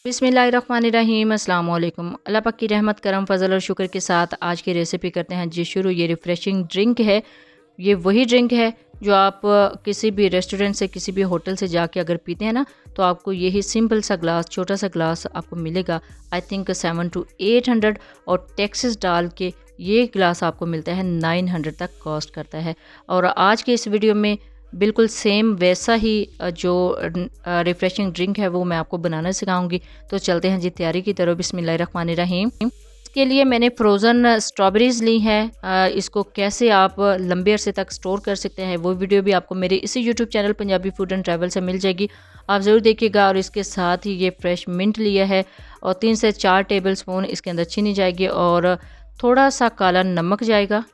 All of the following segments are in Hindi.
बिस्मिल्लाहिर्रहमानिर्रहीम अस्सलाम वालेकुम। अल्लाह पाक की रहमत करम फ़ज़ल और शुक्र के साथ आज की रेसिपी करते हैं जी शुरू। ये रिफ़्रेशिंग ड्रिंक है, ये वही ड्रिंक है जो आप किसी भी रेस्टोरेंट से किसी भी होटल से जाके अगर पीते हैं ना, तो आपको यही सिंपल सा ग्लास, छोटा सा ग्लास आपको मिलेगा। आई थिंक 700 to 800 और टैक्सेस डाल के ये ग्लास आपको मिलता है 900 तक कॉस्ट करता है। और आज के इस वीडियो में बिल्कुल सेम वैसा ही जो रिफ़्रेशिंग ड्रिंक है वो मैं आपको बनाना सिखाऊंगी। तो चलते हैं जी तैयारी की तरफ। बिस्मिल्लाहिर्रहमानिर्रहीम। इसके लिए मैंने फ्रोज़न स्ट्रॉबेरीज़ ली हैं। इसको कैसे आप लंबे अरसे तक स्टोर कर सकते हैं वो वीडियो भी आपको मेरे इसी YouTube channel Punjabi food and travel से मिल जाएगी, आप ज़रूर देखिएगा। और इसके साथ ही ये फ्रेश मिंट लिया है और 3 से 4 टेबल स्पून इसके अंदर चीनी जाएगी और थोड़ा सा काला नमक जाएगा।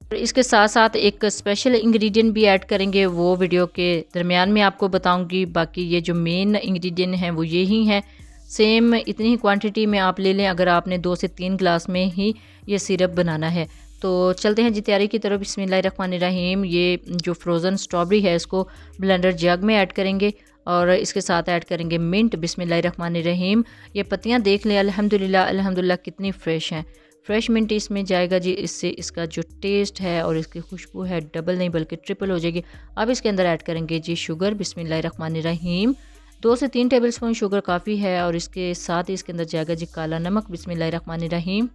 और इसके साथ साथ एक स्पेशल इंग्रेडिएंट भी ऐड करेंगे, वो वीडियो के दरमियान में आपको बताऊंगी। बाकी ये जो मेन इंग्रेडिएंट हैं वो यही हैं। सेम इतनी ही क्वांटिटी में आप ले लें अगर आपने 2 से 3 ग्लास में ही ये सिरप बनाना है। तो चलते हैं जी तैयारी की तरफ। बिस्मिल्लाहिर्रहमानिर्रहीम। ये जो फ्रोज़न स्ट्रॉबेरी है इसको ब्लेंडर जग में ऐड करेंगे और इसके साथ ऐड करेंगे मिंट। बिस्मिल्लाहिर्रहमानिर्रहीम। ये पत्तियाँ देख लें, अल्हम्दुलिल्लाह अल्हम्दुलिल्लाह कितनी फ़्रेश हैं। फ्रेश मिंट इसमें जाएगा जी, इससे इसका जो टेस्ट है और इसकी खुशबू है डबल नहीं बल्कि ट्रिपल हो जाएगी। अब इसके अंदर ऐड करेंगे जी शुगर। बिस्मिल्लाहिर्रहमानिर्रहीम। 2 से 3 टेबल स्पून शुगर काफ़ी है और इसके साथ ही इसके अंदर जाएगा जी काला नमक। बिस्मिल्लाहिर्रहमानिर्रहीम।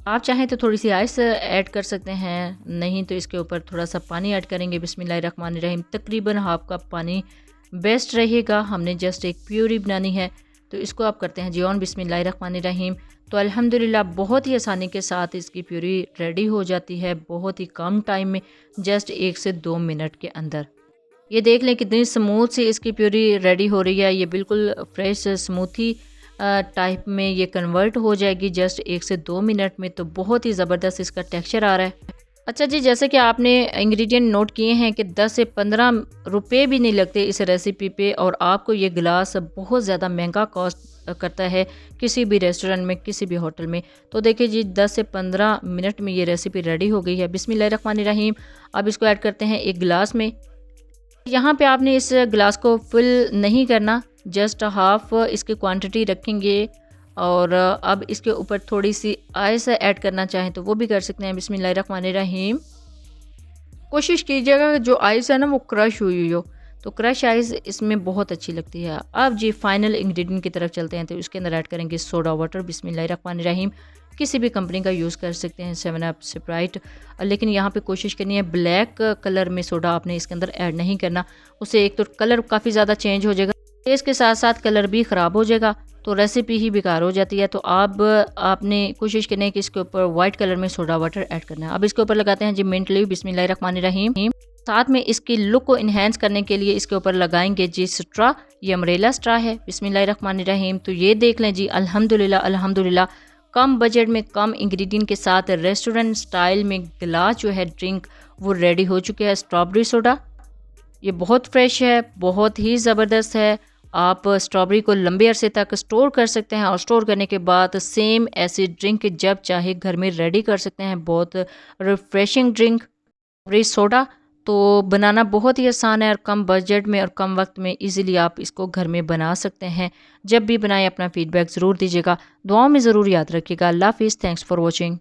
आप चाहें तो थोड़ी सी आइस ऐड कर सकते हैं, नहीं तो इसके ऊपर थोड़ा सा पानी ऐड करेंगे। बिस्मिल्लाहिर्रहमानिर्रहीम। तकरीबन हाफ कप पानी बेस्ट रहेगा, हमने जस्ट एक प्यूरी बनानी है तो इसको आप करते हैं जी ऑन। बिस्मिल्लाहिर्रहमानिर्रहीम। तो अल्हम्दुलिल्लाह बहुत ही आसानी के साथ इसकी प्यूरी रेडी हो जाती है, बहुत ही कम टाइम में, जस्ट 1 से 2 मिनट के अंदर। ये देख लें कितनी स्मूथ सी इसकी प्यूरी रेडी हो रही है। ये बिल्कुल फ्रेश स्मूथी टाइप में ये कन्वर्ट हो जाएगी जस्ट 1 से 2 मिनट में। तो बहुत ही ज़बरदस्त इसका टेक्सचर आ रहा है। अच्छा जी, जैसे कि आपने इंग्रेडिएंट नोट किए हैं कि 10 से 15 रुपए भी नहीं लगते इस रेसिपी पे और आपको ये गिलास बहुत ज़्यादा महंगा कॉस्ट करता है किसी भी रेस्टोरेंट में, किसी भी होटल में। तो देखिए जी 10 से 15 मिनट में ये रेसिपी रेडी हो गई है। बिस्मिल्लाहिर्रहमानिर्रहीम। अब इसको ऐड करते हैं एक गिलास में। यहाँ पे आपने इस गिलास को फिल नहीं करना, जस्ट हाफ इसकी क्वांटिटी रखेंगे और अब इसके ऊपर थोड़ी सी आइस ऐड करना चाहें तो वो भी कर सकते हैं। बिस्मिल्लाहिर्रहमानिर्रहीम। कोशिश कीजिएगा जो आइस है ना वो क्रश हुई हो, तो क्रश आइस इसमें बहुत अच्छी लगती है। अब जी फाइनल इंग्रेडिएंट की तरफ चलते हैं। तो इसके अंदर ऐड करेंगे सोडा वाटर। बिस्मिल्लाहिर्रहमानिर्रहीम। किसी भी कंपनी का यूज़ कर सकते हैं, 7 अप, स्प्राइट, लेकिन यहाँ पे कोशिश करनी है ब्लैक कलर में सोडा आपने इसके अंदर ऐड नहीं करना, उससे एक तो कलर काफ़ी ज़्यादा चेंज हो जाएगा, टेस्ट के साथ साथ कलर भी ख़राब हो जाएगा, तो रेसिपी ही बेकार हो जाती है। तो अब आपने कोशिश करनी है कि इसके ऊपर वाइट कलर में सोडा वाटर ऐड करना है। अब इसके ऊपर लगाते हैं जी मिंट लीव। बिस्मिल्लाहिर्रहमानिर्रहीम। साथ में इसकी लुक को इन्हेंस करने के लिए इसके ऊपर लगाएंगे जी स्ट्रा। ये अम्ब्रेला स्ट्रा है। बिस्मिल्लाहिर्रहमानिर्रहीम। तो ये देख लें जी अल्हम्दुलिल्लाह अल्हम्दुलिल्लाह कम बजट में कम इंग्रेडिएंट के साथ रेस्टोरेंट स्टाइल में गिलास जो है ड्रिंक वो रेडी हो चुके हैं। स्ट्रॉबेरी सोडा ये बहुत फ्रेश है, बहुत ही ज़बरदस्त है। आप स्ट्रॉबेरी को लंबे अरसे तक स्टोर कर सकते हैं और स्टोर करने के बाद सेम ऐसी ड्रिंक जब चाहे घर में रेडी कर सकते हैं। बहुत रिफ्रेशिंग ड्रिंक स्ट्रॉबेरी सोडा तो बनाना बहुत ही आसान है और कम बजट में और कम वक्त में इजीली आप इसको घर में बना सकते हैं। जब भी बनाएं अपना फीडबैक ज़रूर दीजिएगा, दुआओं में ज़रूर याद रखिएगा। अल्लाह हाफिज़। Thanks for watching.